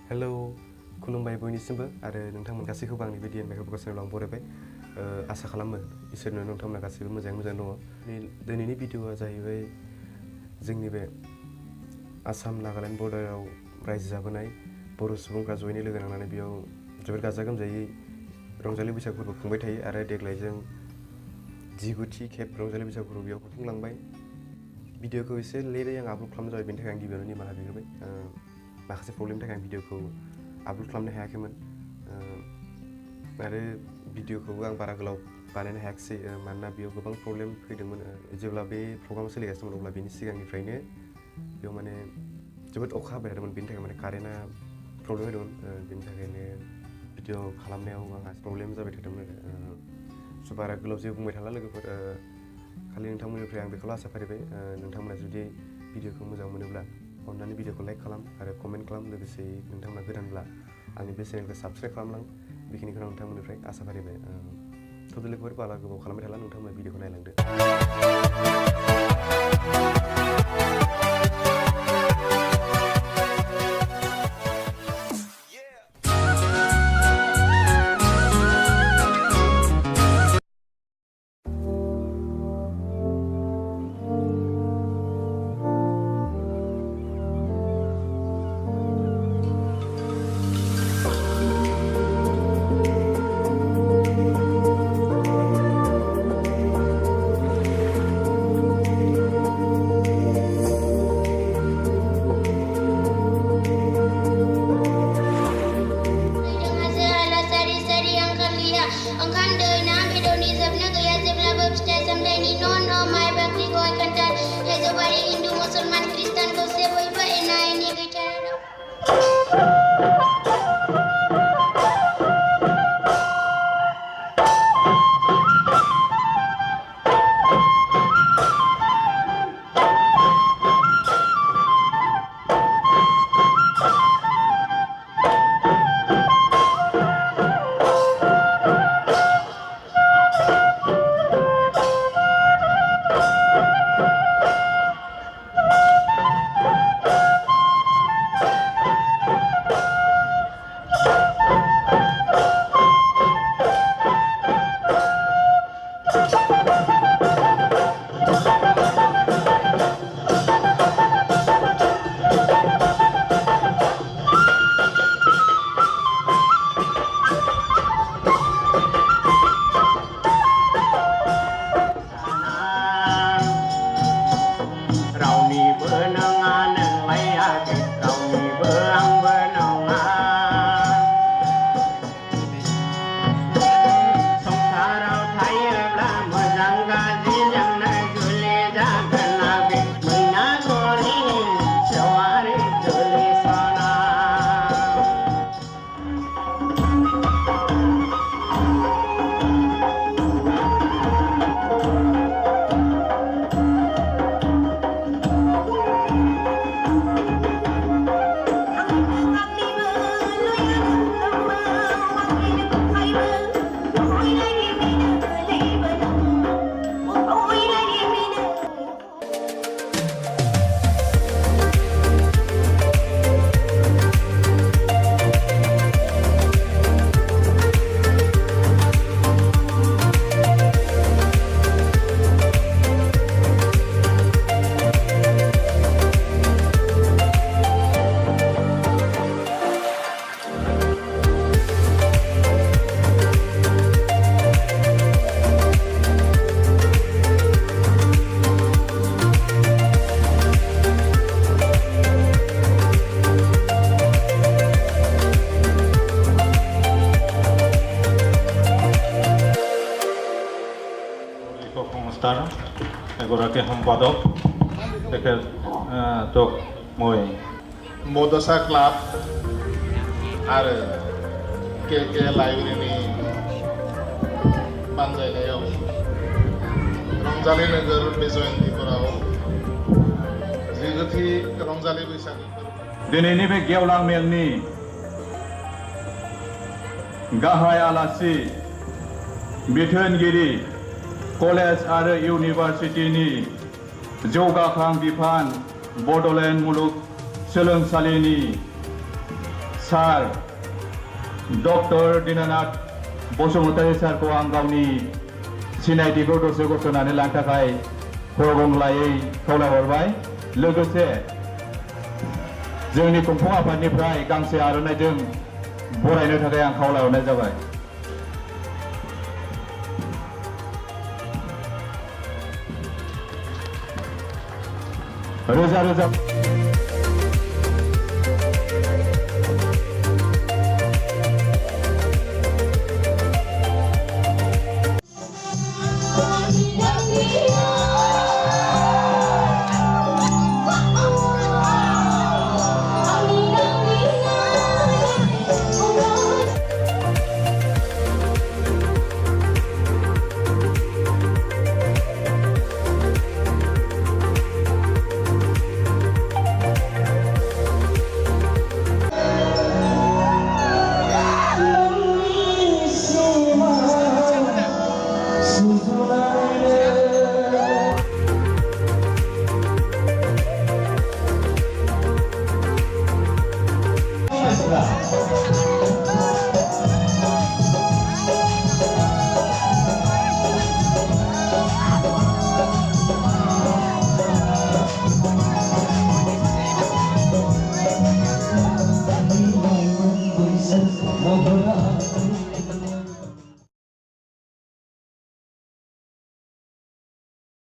Hello खुलुमबाय बयनिसिमबो आरो नोंथांमोन गासैखौबो आंनि बे डिएन माइक्र' प्रकाशनाव आं बरायबाय आसा खालामो इसोरनो नोंथांमोना गासैबो मोजाङै मोजां दङ। दिनैनि भिडिअ'आ जाहैबाय जोंनि बे आसाम नागालेण्ड बर्डाराव रायजो जाबोनाय बर' सुबुंफ्रा जयैनो लोगो नांनानै बेयाव जोबोद गाजा गोमजायै रंजालि बैसागु फोरबो खुंबाय थायो आरो देग्लाय जों 19थि खेब रंजालि बैसागु फोरबो बेयाव खुंफुंलांबाय। भिडिअ'खौ एसे लेटै आं आपल'ड खालामनाय जाबाय, बेनि थाखाय आं गिबियावनो निमाहा बिग्रोबाय। माखासे प्रब्लेमनि थाखाय आं भिडिअ'खौ आपल'ड खालामनो हायाखैमोन आरो भिडिअ'खौबो आं बारा गोलाव बानायनो हायाखिसै मानोना बेयाव गोबां प्रब्लेम फैदोंमोन। जेब्ला बे प्रग्रामा सोलिगासिनो दंमोन अब्ला बेनि सिगांनिफ्रायनो बेयाव माने जोबोद अखा हाबाय थादोंमोन, बेनि थाखाय माने कारेन्टआ प्रब्लेम होदोंमोन। बेनि थाखायनो भिडिअ खालामनायाव आंहा प्रब्लेम जाबाय थादोंमोन आरो बारा गोलाव जेबो बुंबाय थाला लोगोफोर। खालि नोंथांमोननिफ्राय आं बेखौल' आसा फारिबाय, नोंथांमोना जुदि भिडिअ'खौ मोजां मोनोब्ला अन्नानै भिडिअ'खौ लाइक खालाम आरो कमेन्ट खालाम। लोगोसे नोंथांमोना गोदानब्ला आंनि बे चेनेलखौ साबस्क्राइब खालामलां, बेखिनिखौ नोंथांमोननिफ्राय आसा फारिबाय। थ' लोगोफोर बारा गोबाव खालामबाय थाला, नोंथांमोना भिडिअ'खौ नायलांदो। এগৰাকী সম্পাদক তেখেতক মই মদসা ক্লাব आरो के लाइब्रेरिनि बानजायनायाव रंजालि नोगोर बे जयन्तिफोराव 19थि रंजालि बैसागु दिनैनि बे गेवलां मेलनि गाहाय आलासि बिथोनगिरि कलेज आरो इउनिभार्सिटिनि जौगाखां बिफान बड'लेण्ड मुलुग सोलोंसालिनि सार डक्टर दीनानाथ बसुमतारी सारखौ आं गावनि सिनायथिखौ दसे गसंनानै लानो थाखाय खरगंलायै खावलायहरबाय। लोगोसे जोंनि खुंफुं आफादनिफ्राय गांसे आर'नाइजों बरायनो थाखाय आं खावलायहरनाय जाबाय। रोजा रोजा